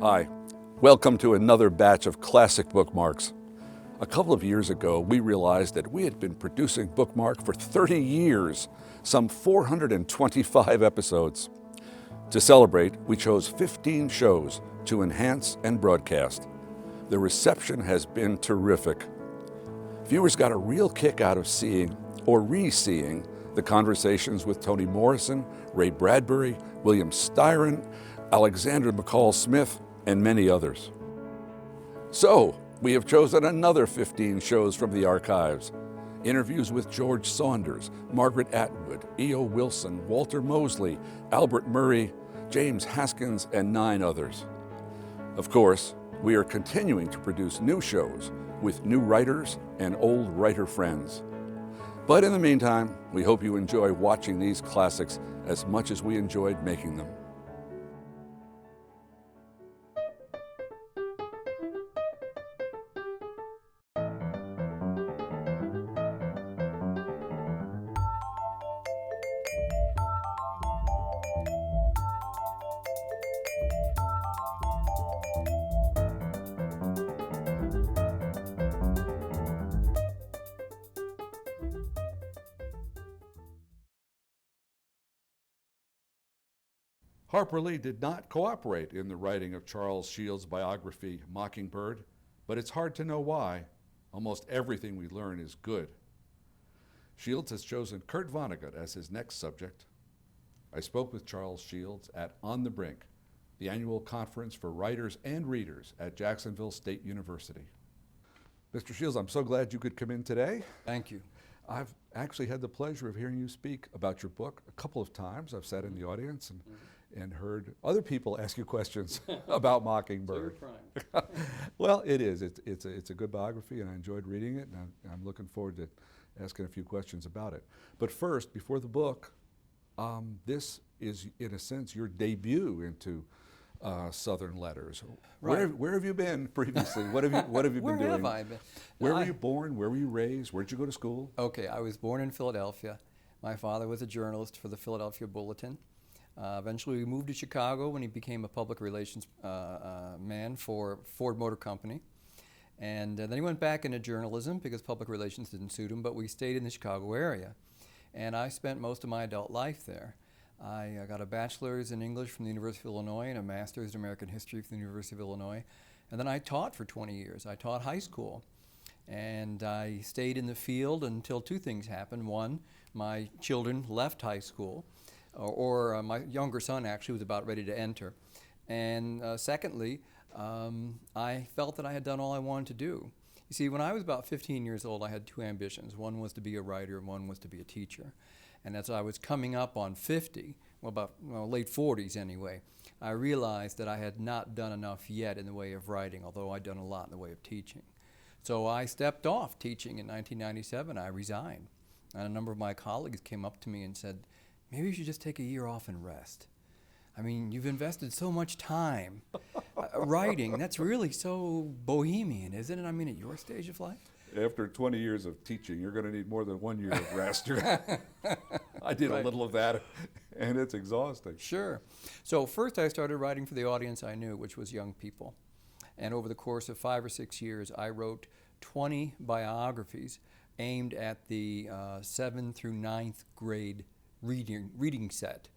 Hi, welcome to another batch of classic bookmarks. A couple of years ago, we realized that we had been producing Bookmark for 30 years, some 425 episodes. To celebrate, we chose 15 shows to enhance and broadcast. The reception has been terrific. Viewers got a real kick out of seeing or re-seeing the conversations with Toni Morrison, Ray Bradbury, William Styron, Alexander McCall Smith, and many others. So, we have chosen another 15 shows from the archives. Interviews with George Saunders, Margaret Atwood, E.O. Wilson, Walter Mosley, Albert Murray, James Haskins, and 9 others. Of course, we are continuing to produce new shows with new writers and old writer friends. But in the meantime, we hope you enjoy watching these classics as much as we enjoyed making them. Harper Lee did not cooperate in the writing of Charles Shields' biography, Mockingbird, but it's hard to know why. Almost everything we learn is good. Shields has chosen Kurt Vonnegut as his next subject. I spoke with Charles Shields at On the Brink, the annual conference for writers and readers at Jacksonville State University. Mr. Shields, I'm so glad you could come in today. Thank you. I've actually had the pleasure of hearing you speak about your book a couple of times. I've sat in the audience and heard other people ask you questions about Mockingbird. So you're trying. Well, it is. It's a good biography, and I enjoyed reading it, and I'm looking forward to asking a few questions about it. But first, before the book, this is, in a sense, your debut into Southern letters. Right. Where have you been previously? What have you been doing? Where have I been? Where were you born? Where were you raised? Where did you go to school? Okay, I was born in Philadelphia. My father was a journalist for the Philadelphia Bulletin. Eventually, we moved to Chicago when he became a public relations man for Ford Motor Company. And then he went back into journalism because public relations didn't suit him, but we stayed in the Chicago area. And I spent most of my adult life there. I got a bachelor's in English from the University of Illinois and a master's in American history from the University of Illinois. And then I taught for 20 years. I taught high school. And I stayed in the field until 2 things happened. One, my children left high school, or my younger son actually was about ready to enter. And secondly, I felt that I had done all I wanted to do. You see, when I was about 15 years old, I had 2 ambitions. One was to be a writer, and one was to be a teacher. And as I was coming up on 50, late 40s anyway, I realized that I had not done enough yet in the way of writing, although I'd done a lot in the way of teaching. So I stepped off teaching in 1997. I resigned. And a number of my colleagues came up to me and said, maybe you should just take a year off and rest. I mean, you've invested so much time writing. That's really so bohemian, isn't it? I mean, at your stage of life? After 20 years of teaching, you're going to need more than 1 year of rest. I did Right. a little of that, and it's exhausting. Sure. So first I started writing for the audience I knew, which was young people. And over the course of 5 or 6 years, I wrote 20 biographies aimed at the 7th through 9th grade reading set.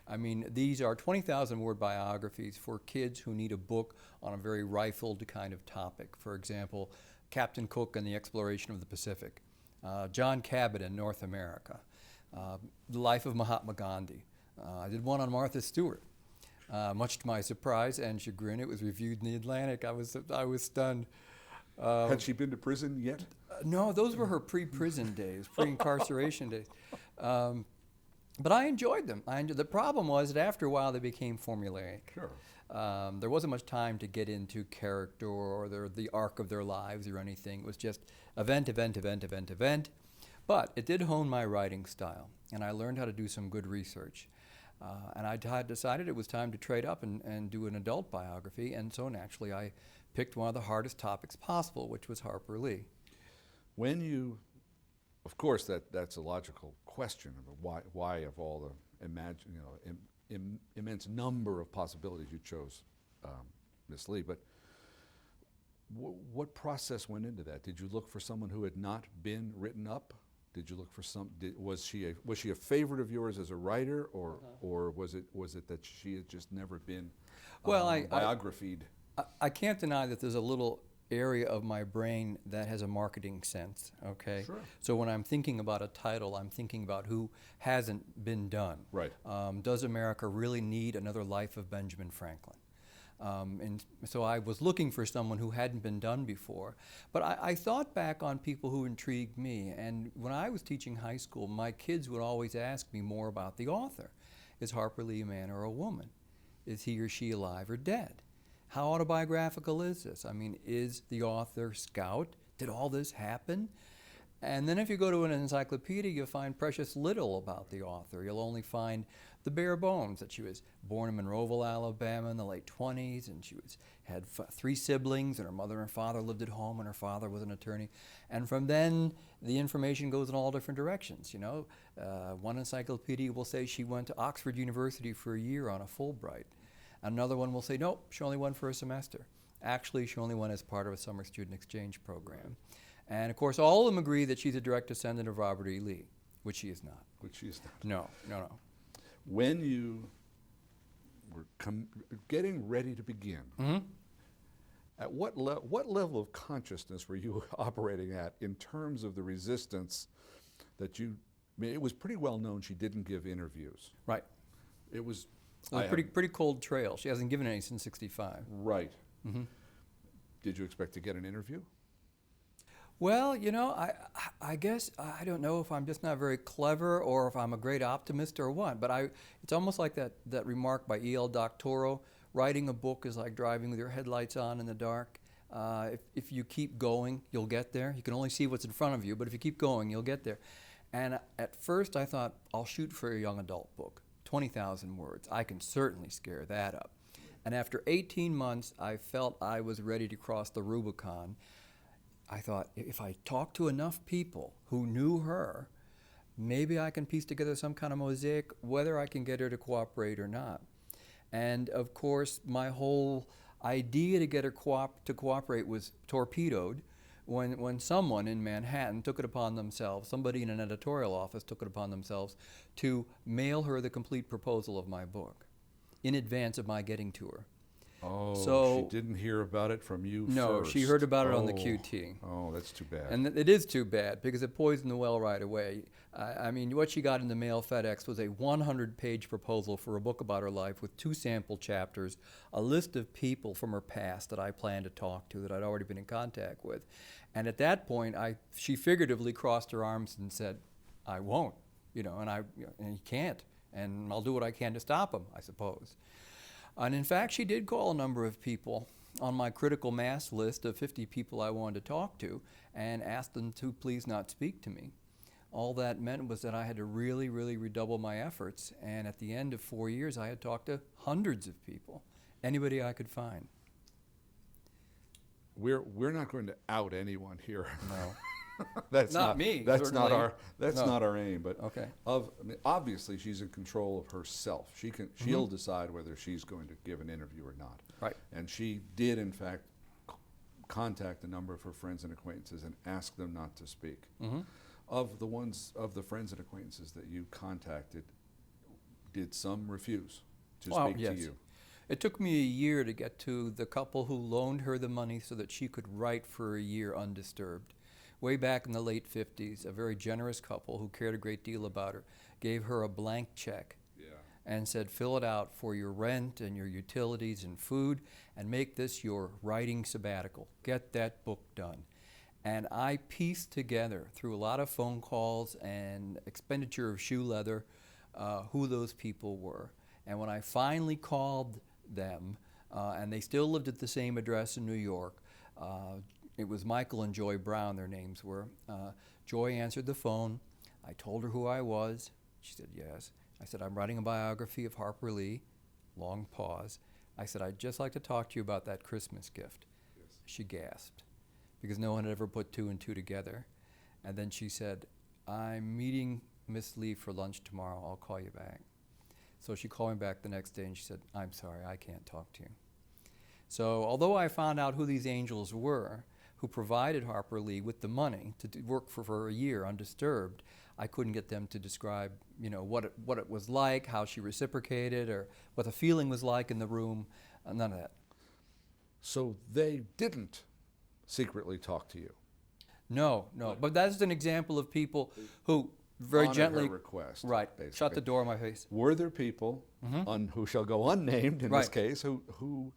I mean, these are 20,000 word biographies for kids who need a book on a very rifled kind of topic. For example, Captain Cook and the Exploration of the Pacific, John Cabot in North America, the life of Mahatma Gandhi. I did one on Martha Stewart. Much to my surprise and chagrin, it was reviewed in the Atlantic. I was stunned. Had she been to prison yet? No, those were her pre-prison days, pre-incarceration days. But I enjoyed them. The problem was that after a while they became formulaic. Sure. There wasn't much time to get into character or the arc of their lives or anything. It was just event. But it did hone my writing style, and I learned how to do some good research. And I decided it was time to trade up and do an adult biography, and so naturally I picked one of the hardest topics possible, which was Harper Lee. When you, of course, that's a logical question. Why of all the immense number of possibilities you chose Miss Lee, but what process went into that? Did you look for someone who had not been written up? Did you look for was she a favorite of yours as a writer, or was it that she had just never been biographied? I can't deny that there's a little area of my brain that has a marketing sense, okay? Sure. So when I'm thinking about a title, I'm thinking about who hasn't been done. Right. Does America really need another life of Benjamin Franklin? And so I was looking for someone who hadn't been done before. But I thought back on people who intrigued me. And when I was teaching high school, my kids would always ask me more about the author. Is Harper Lee a man or a woman? Is he or she alive or dead? How autobiographical is this? I mean, is the author scout? Did all this happen? And then if you go to an encyclopedia, you'll find precious little about the author. You'll only find the bare bones, that she was born in Monroeville, Alabama in the late 20s, and she had 3 siblings, and her mother and father lived at home, and her father was an attorney. And from then, the information goes in all different directions, you know. One encyclopedia will say she went to Oxford University for a year on a Fulbright. Another one will say, nope, she only went for a semester. Actually, she only went as part of a summer student exchange program. And of course, all of them agree that she's a direct descendant of Robert E. Lee, which she is not. Which she is not. No, no, no. When you were getting ready to begin, at what level of consciousness were you operating at in terms of the resistance that you? I mean, it was pretty well known she didn't give interviews. Right. It was a pretty cold trail. She hasn't given any since '65. Right. Did you expect to get an interview? Well, you know, I guess, I don't know if I'm just not very clever or if I'm a great optimist or what, but it's almost like that remark by E.L. Doctorow, writing a book is like driving with your headlights on in the dark. If you keep going, you'll get there. You can only see what's in front of you, but if you keep going, you'll get there. And at first I thought, I'll shoot for a young adult book, 20,000 words. I can certainly scare that up. And after 18 months, I felt I was ready to cross the Rubicon. I thought, if I talk to enough people who knew her, maybe I can piece together some kind of mosaic, whether I can get her to cooperate or not. And of course, my whole idea to get her to cooperate was torpedoed when someone in Manhattan took it upon themselves, somebody in an editorial office took it upon themselves to mail her the complete proposal of my book in advance of my getting to her. Oh, so she didn't hear about it from you No, first. she heard about it on the QT. Oh, that's too bad. And it is too bad because it poisoned the well right away. I mean, what she got in the mail FedEx was a 100-page proposal for a book about her life with 2 sample chapters, a list of people from her past that I planned to talk to that I'd already been in contact with. And at that point, she figuratively crossed her arms and said, I won't, you know, and you can't, and I'll do what I can to stop him, I suppose. And in fact, she did call a number of people on my critical mass list of 50 people I wanted to talk to and asked them to please not speak to me. All that meant was that I had to really, really redouble my efforts. And at the end of 4 years, I had talked to hundreds of people, anybody I could find. We're not going to out anyone here. No. That's not me. That's certainly. not our aim. But okay. I mean, obviously, she's in control of herself. She'll decide whether she's going to give an interview or not. Right. And she did, in fact, contact a number of her friends and acquaintances and ask them not to speak. Of the friends and acquaintances that you contacted, did some refuse to speak to you? It took me a year to get to the couple who loaned her the money so that she could write for a year undisturbed. Way back in the late 50s, a very generous couple who cared a great deal about her gave her a blank check and said, fill it out for your rent and your utilities and food and make this your writing sabbatical. Get that book done. And I pieced together, through a lot of phone calls and expenditure of shoe leather, who those people were. And when I finally called them, and they still lived at the same address in New York, it was Michael and Joy Brown, their names were. Joy answered the phone. I told her who I was. She said, yes. I said, I'm writing a biography of Harper Lee. Long pause. I said, I'd just like to talk to you about that Christmas gift. Yes. She gasped, because no one had ever put 2 and 2 together. And then she said, I'm meeting Miss Lee for lunch tomorrow. I'll call you back. So she called me back the next day and she said, I'm sorry, I can't talk to you. So although I found out who these angels were, who provided Harper Lee with the money to work for a year undisturbed, I couldn't get them to describe, what it was like, how she reciprocated, or what the feeling was like in the room. None of that. So they didn't secretly talk to you? No. But that's an example of people who very Honored gently her request, right, basically. shut the door in my face. Were there people, who shall go unnamed in this Right. case, who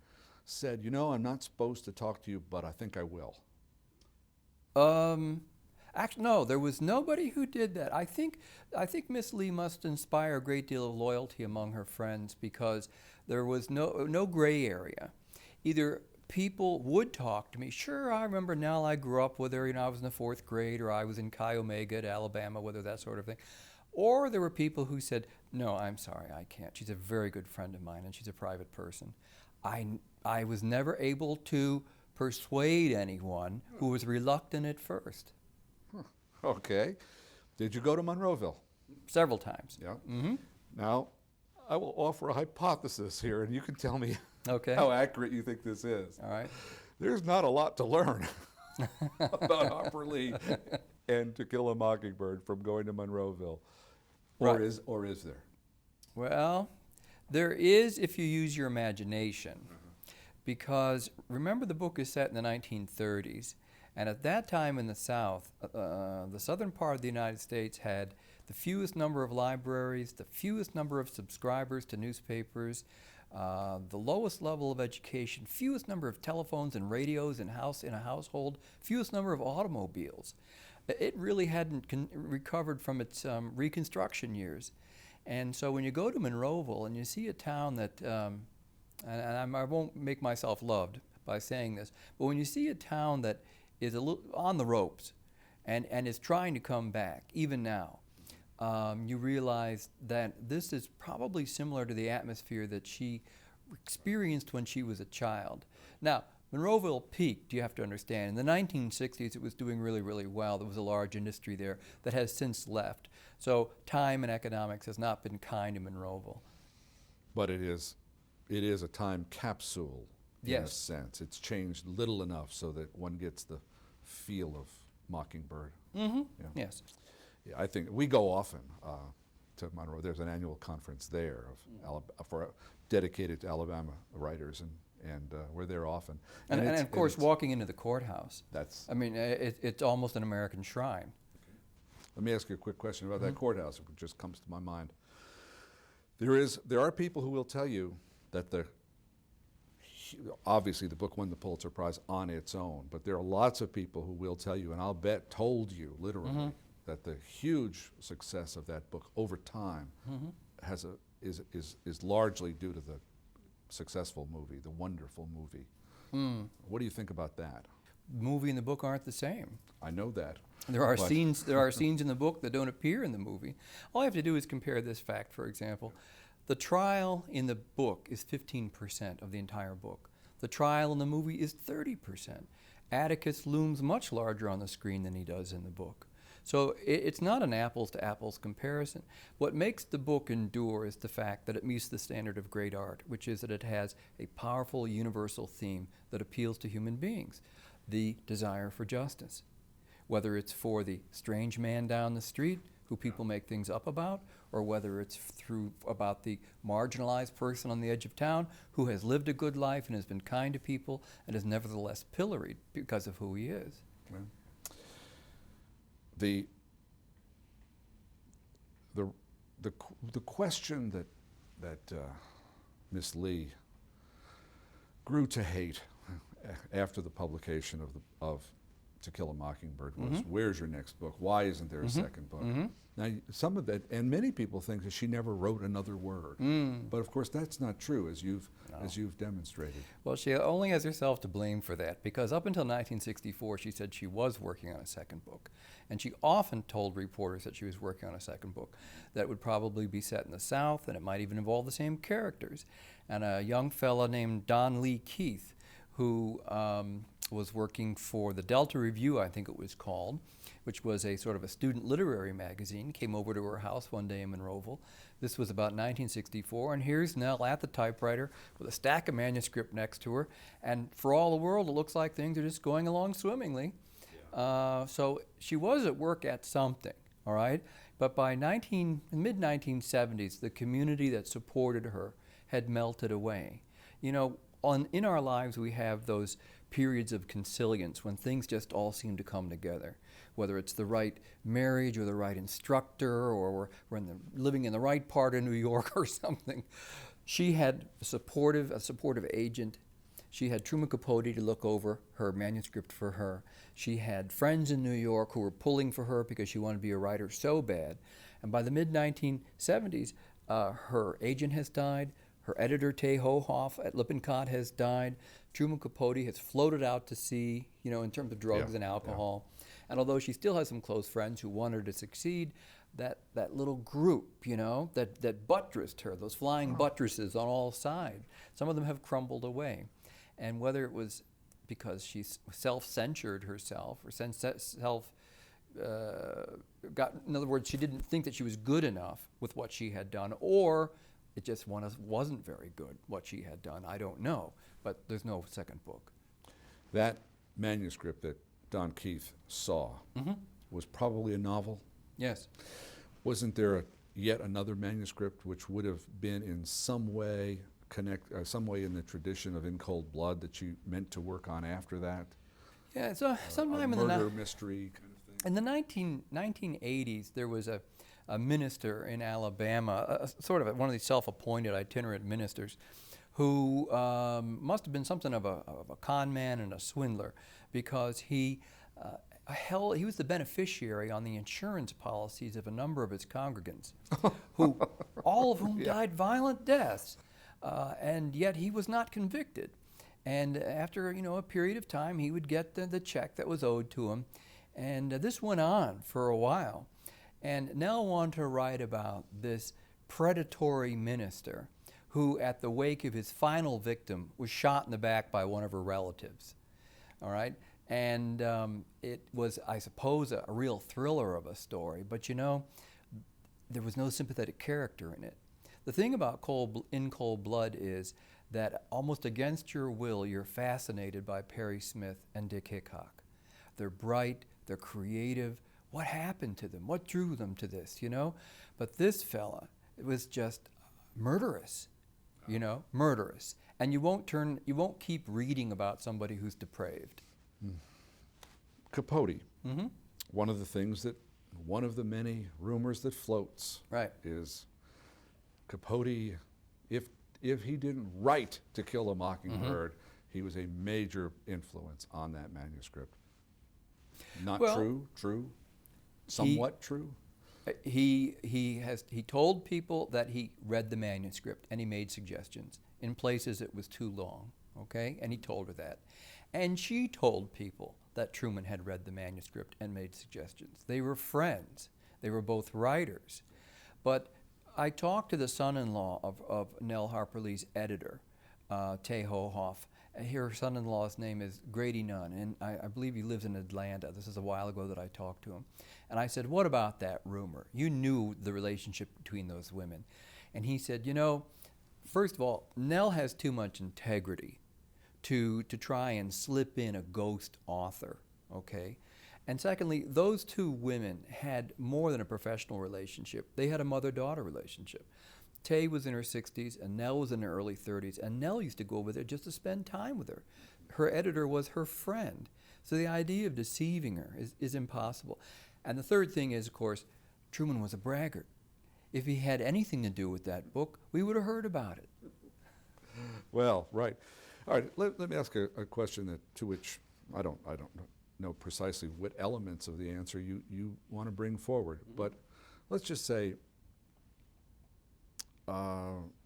said, I'm not supposed to talk to you, but I think I will? Actually, no, there was nobody who did that. I think Miss Lee must inspire a great deal of loyalty among her friends, because there was no gray area. Either people would talk to me. Sure, I remember Nell, I grew up with her, I was in the 4th grade, or I was in Chi Omega at Alabama with her, that sort of thing. Or there were people who said, no, I'm sorry, I can't. She's a very good friend of mine, and she's a private person. I was never able to persuade anyone who was reluctant at first. Okay. Did you go to Monroeville? Several times. Yeah. Now, I will offer a hypothesis here, and you can tell me Okay. how accurate you think this is. All right. There's not a lot to learn about Harper Lee and To Kill a Mockingbird from going to Monroeville. Or Right. is there? Well, there is if you use your imagination. Because remember, the book is set in the 1930s. And at that time in the South, the southern part of the United States had the fewest number of libraries, the fewest number of subscribers to newspapers, the lowest level of education, fewest number of telephones and radios in a household, fewest number of automobiles. It really hadn't recovered from its Reconstruction years. And so when you go to Monroeville and you see a town that, and I won't make myself loved by saying this, but when you see a town that is a little on the ropes and is trying to come back, even now, you realize that this is probably similar to the atmosphere that she experienced when she was a child. Now, Monroeville peaked, you have to understand. In the 1960s, it was doing really, really well. There was a large industry there that has since left. So time and economics has not been kind to Monroeville. But it is a time capsule in a Yes. sense. It's changed little enough so that one gets the feel of Mockingbird. Mm-hmm. Yeah. Yes. Yeah, I think we go often to Monroe. There's an annual conference there dedicated to Alabama writers, and we're there often. And it's- of course, it's- walking into the courthouse. That's. I mean, it's almost an American shrine. Let me ask you a quick question about that courthouse. It just comes to my mind. There are people who will tell you that obviously the book won the Pulitzer Prize on its own, but there are lots of people who will tell you, and I'll bet told you literally, that the huge success of that book over time is largely due to the successful movie, the wonderful movie. What do you think about that? The movie and the book aren't the same. I know that. There are But- scenes. There are scenes in the book that don't appear in the movie. All I have to do is compare this fact. For example, the trial in the book is 15% of the entire book. The trial in the movie is 30%. Atticus looms much larger on the screen than he does in the book. So it's not an apples to apples comparison. What makes the book endure is the fact that it meets the standard of great art, which is that it has a powerful universal theme that appeals to human beings, the desire for justice. Whether it's for the strange man down the street who people make things up about, or whether it's about the marginalized person on the edge of town who has lived a good life and has been kind to people and is nevertheless pilloried because of who he is. Yeah. The question that Miss Lee grew to hate after the publication of To Kill a Mockingbird was, where's your next book? Why isn't there a second book? Now, some of that, and many people think that she never wrote another word. But of course, that's not true, as you've demonstrated. Well, she only has herself to blame for that, because up until 1964, she said she was working on a second book. And she often told reporters that she was working on a second book that would probably be set in the South, and it might even involve the same characters. And a young fella named Don Lee Keith, who was working for the Delta Review, I think it was called, which was a sort of a student literary magazine, came over to her house one day in Monroeville. This was about 1964, and here's Nell at the typewriter with a stack of manuscript next to her, and for all the world, it looks like things are just going along swimmingly. Yeah. So she was at work at something, all right? But by mid-1970s, the community that supported her had melted away. You know, in our lives, we have those periods of consilience when things just all seem to come together, whether it's the right marriage or the right instructor, or we're living in the right part of New York or something. She had a supportive agent. She had Truman Capote to look over her manuscript for her. She had friends in New York who were pulling for her because she wanted to be a writer so bad. And by the mid-1970s, her agent has died. Her editor, Tay Hohoff at Lippincott, has died. Truman Capote has floated out to sea, you know, in terms of drugs and alcohol. Yeah. And although she still has some close friends who want her to succeed, that little group, you know, that buttressed her, those flying buttresses on all sides, some of them have crumbled away. And whether it was because she self-censured herself or in other words, she didn't think that she was good enough with what she had done, or it just wasn't very good, what she had done. I don't know, but there's no second book. That manuscript that Don Keith saw was probably a novel? Yes. Wasn't there yet another manuscript which would have been in some way some way in the tradition of In Cold Blood that you meant to work on after that? Yeah, so sometime in the murder mystery kind of thing. In the 1980s, there was a minister in Alabama, sort of one of these self-appointed itinerant ministers, who must have been something of a con man and a swindler, because he was the beneficiary on the insurance policies of a number of his congregants, who all of whom died violent deaths, and yet he was not convicted. And after a period of time, he would get the check that was owed to him, and this went on for a while. And Nell wanted to write about this predatory minister who, at the wake of his final victim, was shot in the back by one of her relatives. All right? And it was, I suppose, a real thriller of a story, but there was no sympathetic character in it. The thing about In Cold Blood is that almost against your will, you're fascinated by Perry Smith and Dick Hickok. They're bright, they're creative. What happened to them? What drew them to this, But this fella, it was just murderous, murderous. And you won't keep reading about somebody who's depraved. Capote. One of the many rumors that floats is Capote, if he didn't write To Kill a Mockingbird, he was a major influence on that manuscript. Not true? Somewhat true? He told people that he read the manuscript and he made suggestions. In places it was too long, okay? And he told her that. And she told people that Truman had read the manuscript and made suggestions. They were friends. They were both writers. But I talked to the son-in-law of Nell Harper Lee's editor, Tay Hohoff. Her son-in-law's name is Grady Nunn, and I believe he lives in Atlanta. This is a while ago that I talked to him. And I said, what about that rumor? You knew the relationship between those women. And he said, first of all, Nell has too much integrity to try and slip in a ghost author, okay? And secondly, those two women had more than a professional relationship. They had a mother-daughter relationship. Tay was in her 60s, and Nell was in her early 30s, and Nell used to go over there just to spend time with her. Her editor was her friend. So the idea of deceiving her is impossible. And the third thing is, of course, Truman was a braggart. If he had anything to do with that book, we would have heard about it. Well, right. All right, let me ask a question to which I don't know precisely what elements of the answer you want to bring forward. But let's just say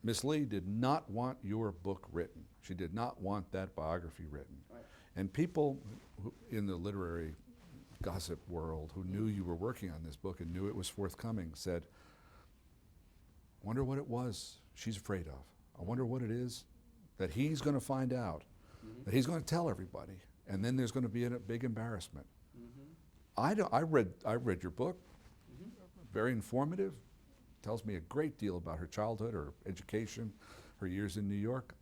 Miss Lee did not want your book written. She did not want that biography written. Right. And people in the literary gossip world who knew you were working on this book and knew it was forthcoming said, wonder what it was she's afraid of. I wonder what it is that he's going to find out that he's going to tell everybody, and then there's going to be a big embarrassment. Mm-hmm. I read your book, very informative, tells me a great deal about her childhood, her education, her years in New York.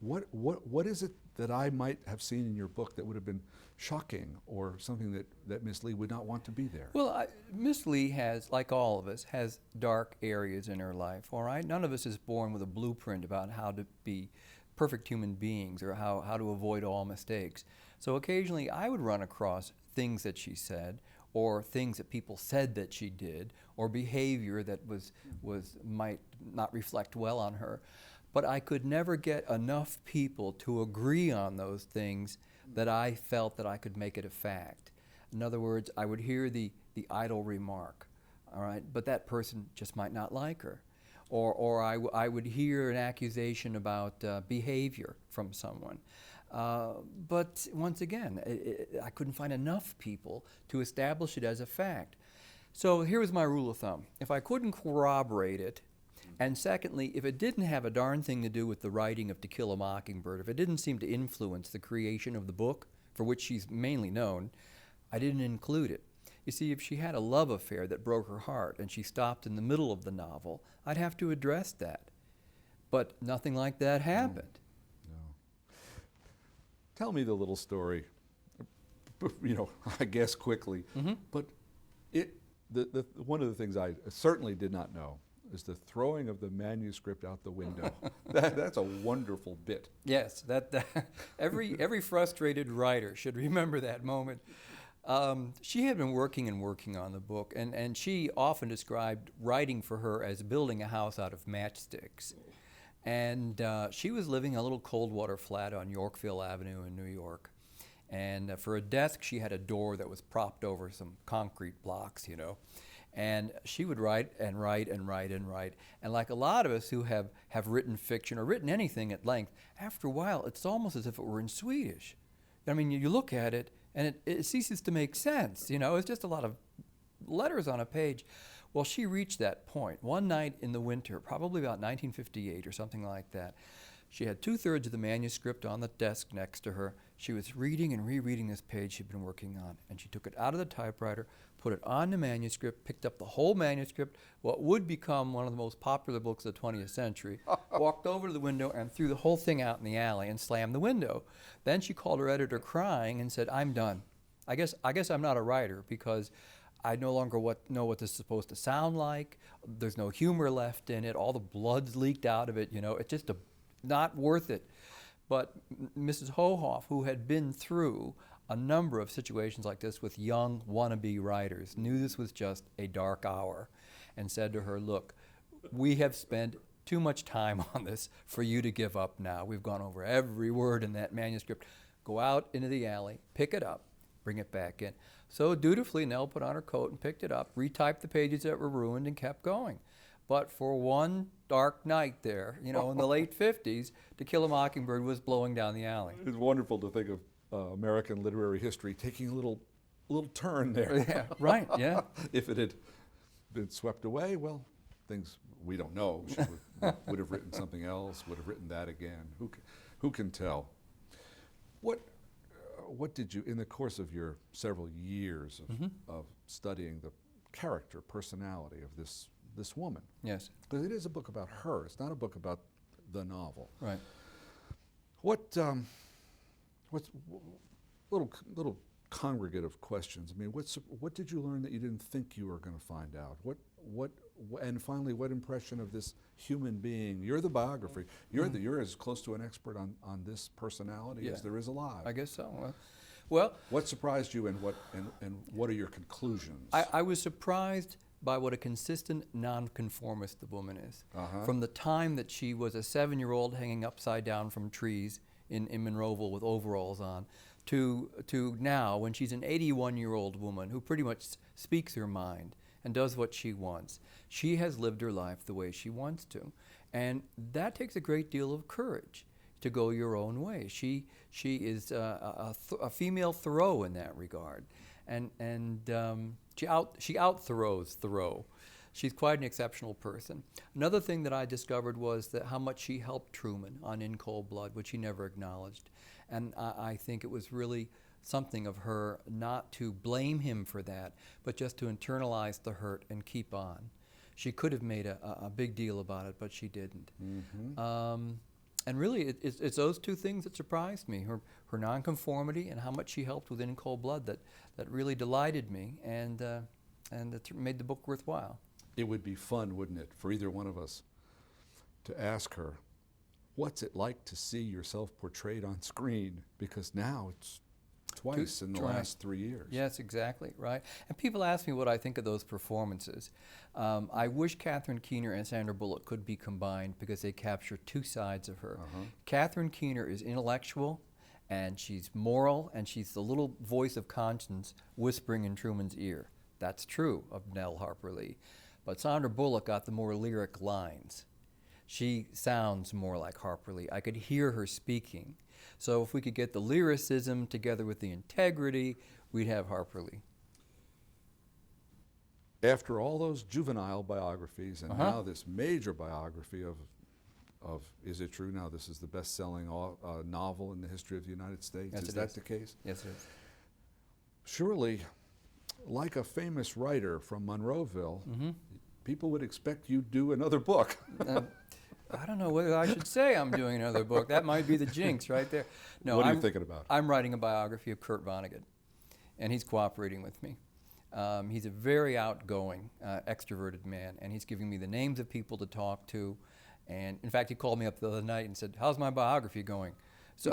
What is it that I might have seen in your book that would have been shocking, or something that Miss Lee would not want to be there? Well, Miss Lee has, like all of us, has dark areas in her life, all right? None of us is born with a blueprint about how to be perfect human beings or how to avoid all mistakes. So occasionally I would run across things that she said, or things that people said that she did, or behavior that might not reflect well on her. But I could never get enough people to agree on those things that I felt that I could make it a fact. In other words, I would hear the idle remark, all right, but that person just might not like her. Or I would hear an accusation about behavior from someone. But once again, I couldn't find enough people to establish it as a fact. So here was my rule of thumb. If I couldn't corroborate it, and secondly, if it didn't have a darn thing to do with the writing of To Kill a Mockingbird, if it didn't seem to influence the creation of the book, for which she's mainly known, I didn't include it. You see, if she had a love affair that broke her heart and she stopped in the middle of the novel, I'd have to address that. But nothing like that happened. No. Tell me the little story, I guess quickly, but one of the things I certainly did not know is the throwing of the manuscript out the window. That's a wonderful bit. Yes, every frustrated writer should remember that moment. She had been working on the book, and she often described writing for her as building a house out of matchsticks. And she was living in a little cold water flat on Yorkville Avenue in New York. And for a desk, she had a door that was propped over some concrete blocks, And she would write and write and write and write. And like a lot of us who have written fiction or written anything at length, after a while, it's almost as if it were in Swedish. I mean, you look at it, and it ceases to make sense. It's just a lot of letters on a page. Well, she reached that point one night in the winter, probably about 1958 or something like that. She had 2/3 of the manuscript on the desk next to her. She was reading and rereading this page she'd been working on, and she took it out of the typewriter, put it on the manuscript, picked up the whole manuscript, what would become one of the most popular books of the 20th century, walked over to the window and threw the whole thing out in the alley and slammed the window. Then she called her editor crying and said, "I'm done. I guess I'm not a writer because I no longer know what this is supposed to sound like. There's no humor left in it. All the blood's leaked out of it. It's just not worth it." But Mrs. Hohoff, who had been through a number of situations like this with young wannabe writers, knew this was just a dark hour and said to her, "Look, we have spent too much time on this for you to give up now. We've gone over every word in that manuscript. Go out into the alley, pick it up, bring it back in." So dutifully, Nell put on her coat and picked it up, retyped the pages that were ruined, and kept going. But for one dark night there, in the late 50s, To Kill a Mockingbird was blowing down the alley. It's wonderful to think of American literary history taking a little turn there. Yeah, right, yeah. If it had been swept away, well, things we don't know. She would have written something else, would have written that again. Who can tell? What did you, in the course of your several years of studying the character, personality of this woman? Yes. Because it is a book about her. It's not a book about the novel. Right. What's little congregate of questions? I mean, what did you learn that you didn't think you were going to find out? And finally, what impression of this human being? You're the biographer. You're as close to an expert on this personality as there is alive. I guess so. Well, what surprised you, and what are your conclusions? I was surprised by what a consistent nonconformist the woman is. From the time that she was a 7-year-old hanging upside down from trees in Monroeville with overalls on, to now when she's an 81-year-old woman who pretty much speaks her mind and does what she wants. She has lived her life the way she wants to, and that takes a great deal of courage to go your own way. She is a female Thoreau in that regard, and she out Thoreaus Thoreau. She's quite an exceptional person. Another thing that I discovered was that how much she helped Truman on In Cold Blood, which he never acknowledged. And I think it was really something of her not to blame him for that, but just to internalize the hurt and keep on. She could have made a big deal about it, but she didn't. And really, it's those two things that surprised me, her nonconformity and how much she helped with In Cold Blood that really delighted me, and it made the book worthwhile. It would be fun, wouldn't it, for either one of us to ask her, what's it like to see yourself portrayed on screen? Because now it's twice in the last 3 years. Yes, exactly, right. And people ask me what I think of those performances. I wish Catherine Keener and Sandra Bullock could be combined because they capture two sides of her. Catherine Keener is intellectual, and she's moral, and she's the little voice of conscience whispering in Truman's ear. That's true of Nell Harper Lee. But Sandra Bullock got the more lyric lines. She sounds more like Harper Lee. I could hear her speaking. So if we could get the lyricism together with the integrity, we'd have Harper Lee. After all those juvenile biographies and now this major biography of Is It True? Now this is the best-selling novel in the history of the United States. Yes, is that the case? Yes, it is. Surely, like a famous writer from Monroeville, people would expect you to do another book. I don't know whether I should say I'm doing another book. That might be the jinx right there. No, what are you thinking about? I'm writing a biography of Kurt Vonnegut, and he's cooperating with me. He's a very outgoing, extroverted man, and he's giving me the names of people to talk to. And in fact, he called me up the other night and said, "How's my biography going?" So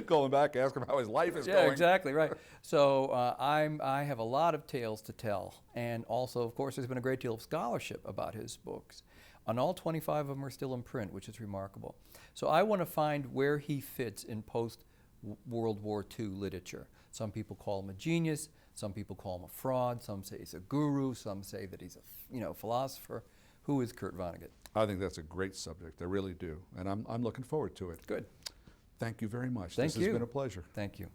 Going back, ask him how his life is going. Yeah, exactly, right. So I have a lot of tales to tell, and also, of course, there's been a great deal of scholarship about his books. And all 25 of them are still in print, which is remarkable. So I want to find where he fits in post-World War II literature. Some people call him a genius, some people call him a fraud, some say he's a guru, some say that he's a philosopher. Who is Kurt Vonnegut? I think that's a great subject. I really do. And I'm looking forward to it. Good. Thank you very much. Thank you. This has been a pleasure. Thank you.